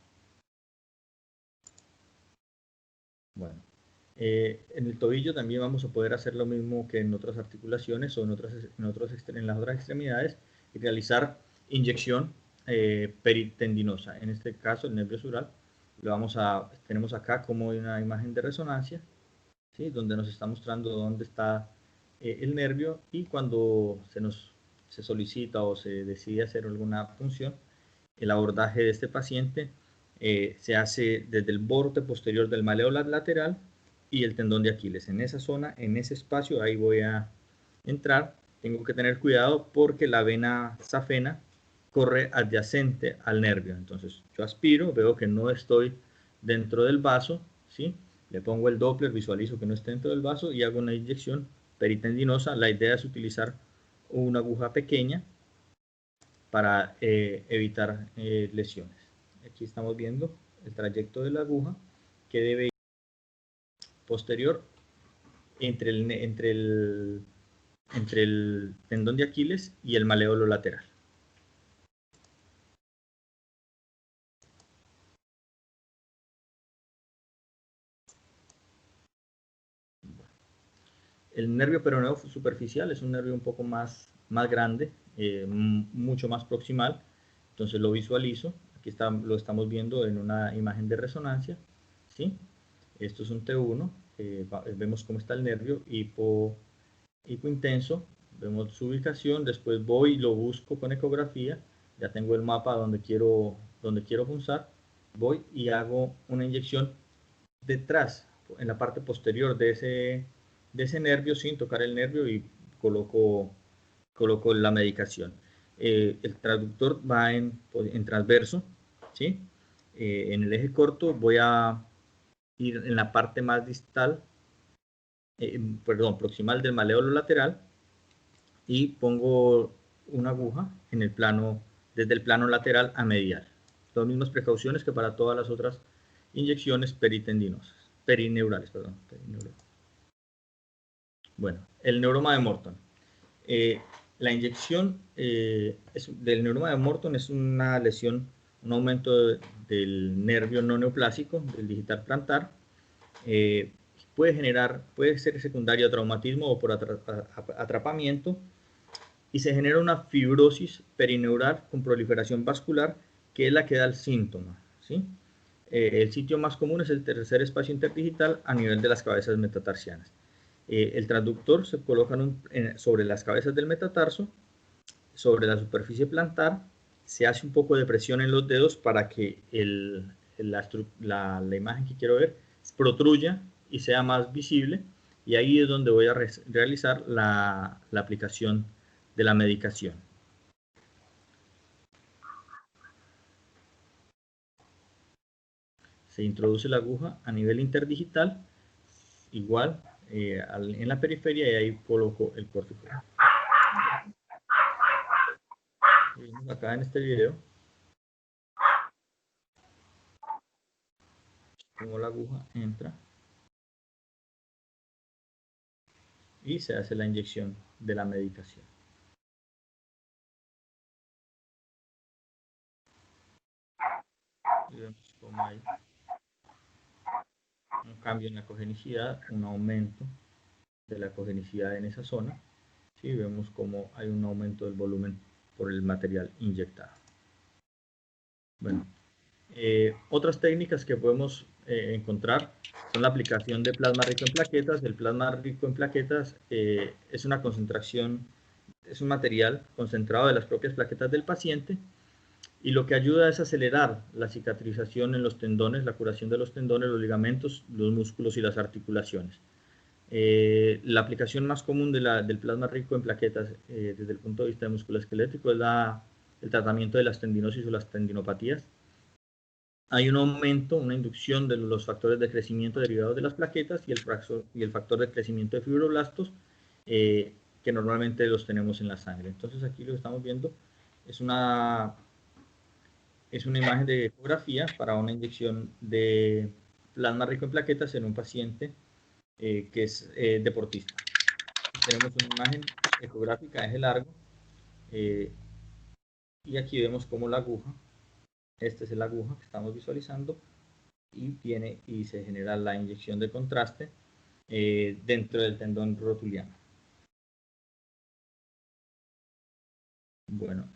Bueno, En el tobillo también vamos a poder hacer lo mismo que en otras articulaciones o en las otras extremidades y realizar inyección peritendinosa. En este caso, el nervio sural, tenemos acá como una imagen de resonancia, ¿sí? Donde nos está mostrando dónde está el nervio, y cuando se solicita o se decide hacer alguna punción, el abordaje de este paciente se hace desde el borde posterior del maleo lateral y el tendón de Aquiles. En esa zona, en ese espacio, ahí voy a entrar. Tengo que tener cuidado porque la vena safena corre adyacente al nervio. Entonces yo aspiro, veo que no estoy dentro del vaso, ¿sí? Le pongo el Doppler, visualizo que no esté dentro del vaso y hago una inyección peritendinosa. La idea es utilizar una aguja pequeña para evitar lesiones. Aquí estamos viendo el trayecto de la aguja que debe ir posterior entre el tendón de Aquiles y el maleolo lateral. El nervio peroneo superficial es un nervio un poco más grande, mucho más proximal. Entonces lo visualizo. Aquí lo estamos viendo en una imagen de resonancia, ¿sí? Esto es un T1. Vemos cómo está el nervio hipointenso. Vemos su ubicación. Después voy y lo busco con ecografía. Ya tengo el mapa donde quiero punzar. Voy y hago una inyección detrás, en la parte posterior de ese nervio, sin tocar el nervio, y coloco la medicación. El traductor va en transverso, ¿sí? En el eje corto voy a ir en la parte más distal, proximal del maleolo lateral, y pongo una aguja en el plano, desde el plano lateral a medial. Las mismas precauciones que para todas las otras inyecciones perineurales. Bueno, el neuroma de Morton. La inyección del neuroma de Morton es una lesión, un aumento del nervio no neoplásico, del digital plantar. Puede ser secundario a traumatismo o por atrapamiento, y se genera una fibrosis perineural con proliferación vascular, que es la que da el síntoma, ¿sí? El sitio más común es el tercer espacio interdigital a nivel de las cabezas metatarsianas. El transductor se coloca sobre las cabezas del metatarso, sobre la superficie plantar. Se hace un poco de presión en los dedos para que la imagen que quiero ver protruya y sea más visible, y ahí es donde voy a realizar la aplicación de la medicación. Se introduce la aguja a nivel interdigital, igual en la periferia, y ahí coloco el corticoide. Acá en este video, como la aguja entra y se hace la inyección de la medicación. Y vemos como hay un cambio en la cogenicidad, un aumento de la cogenicidad en esa zona. ¿Sí? Vemos como hay un aumento del volumen por el material inyectado. Bueno, otras técnicas que podemos encontrar son la aplicación de plasma rico en plaquetas. El plasma rico en plaquetas es una concentración, es un material concentrado de las propias plaquetas del paciente, y lo que ayuda es acelerar la cicatrización en los tendones, la curación de los tendones, los ligamentos, los músculos y las articulaciones. La aplicación más común del plasma rico en plaquetas desde el punto de vista musculoesquelético es el tratamiento de las tendinosis o las tendinopatías. Hay un aumento, una inducción de los factores de crecimiento derivados de las plaquetas y el factor de crecimiento de fibroblastos, que normalmente los tenemos en la sangre. Entonces aquí lo que estamos viendo es una imagen de ecografía para una inyección de plasma rico en plaquetas en un paciente que es deportista. Tenemos una imagen ecográfica de eje largo, y aquí vemos como la aguja, esta es la aguja que estamos visualizando, y viene y se genera la inyección de contraste dentro del tendón rotuliano. Bueno,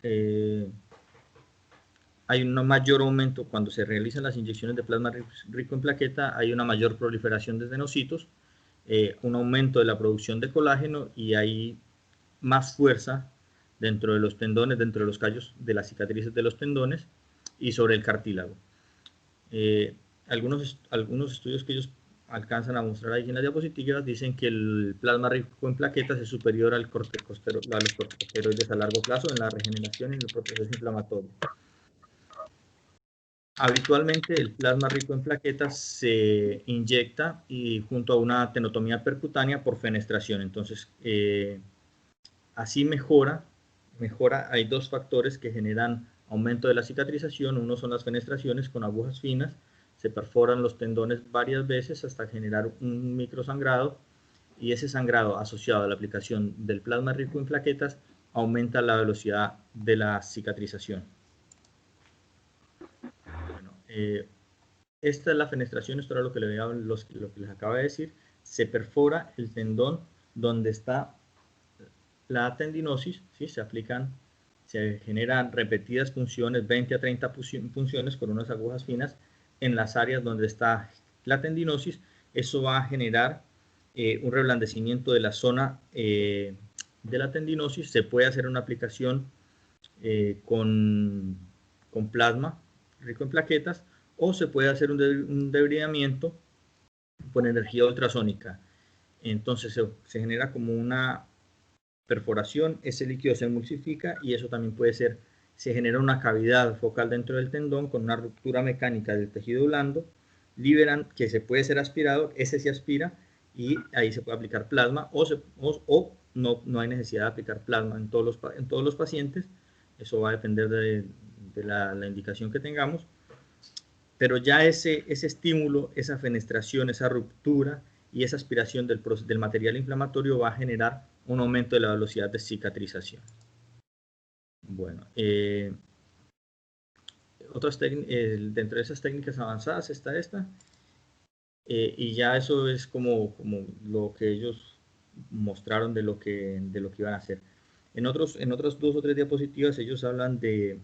hay un mayor aumento cuando se realizan las inyecciones de plasma rico en plaqueta, hay una mayor proliferación de adenocitos, un aumento de la producción de colágeno y hay más fuerza dentro de los tendones, dentro de los callos de las cicatrices de los tendones y sobre el cartílago. Algunos estudios que ellos alcanzan a mostrar ahí en las diapositivas dicen que el plasma rico en plaquetas es superior a los corticosteroides a largo plazo en la regeneración y en el proceso inflamatorio. Habitualmente el plasma rico en plaquetas se inyecta y junto a una tenotomía percutánea por fenestración. Entonces, así mejora, hay dos factores que generan aumento de la cicatrización. Uno son las fenestraciones con agujas finas, se perforan los tendones varias veces hasta generar un microsangrado y ese sangrado asociado a la aplicación del plasma rico en plaquetas aumenta la velocidad de la cicatrización. Bueno, esta es la fenestración, esto era lo que, lo que les acabo de decir. Se perfora el tendón donde está la tendinosis, ¿sí? Se generan repetidas punciones, 20 a 30 punciones con unas agujas finas en las áreas donde está la tendinosis. Eso va a generar un reblandecimiento de la zona de la tendinosis. Se puede hacer una aplicación con plasma rico en plaquetas o se puede hacer un debridamiento con energía ultrasónica. Entonces se genera como una perforación, ese líquido se emulsifica y eso también puede ser, se genera una cavidad focal dentro del tendón con una ruptura mecánica del tejido blando, liberan que se puede ser aspirado, ese se aspira y ahí se puede aplicar plasma o no hay necesidad de aplicar plasma en todos los pacientes, eso va a depender de la indicación que tengamos, pero ya ese estímulo, esa fenestración, esa ruptura y esa aspiración del material inflamatorio va a generar un aumento de la velocidad de cicatrización. Bueno, dentro de esas técnicas avanzadas está esta, y ya eso es como lo que ellos mostraron de lo que iban a hacer. En otras 2 o 3 diapositivas ellos hablan de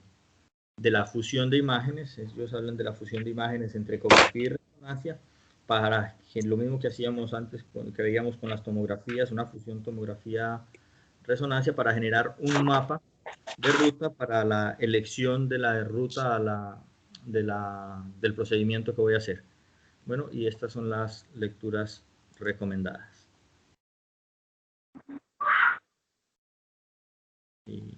la fusión de imágenes, ellos hablan de la fusión de imágenes entre ecografía y resonancia, para que lo mismo que hacíamos antes, que veíamos con las tomografías, una fusión tomografía-resonancia para generar un mapa de ruta para la elección de la ruta del procedimiento que voy a hacer. Bueno, y estas son las lecturas recomendadas. Y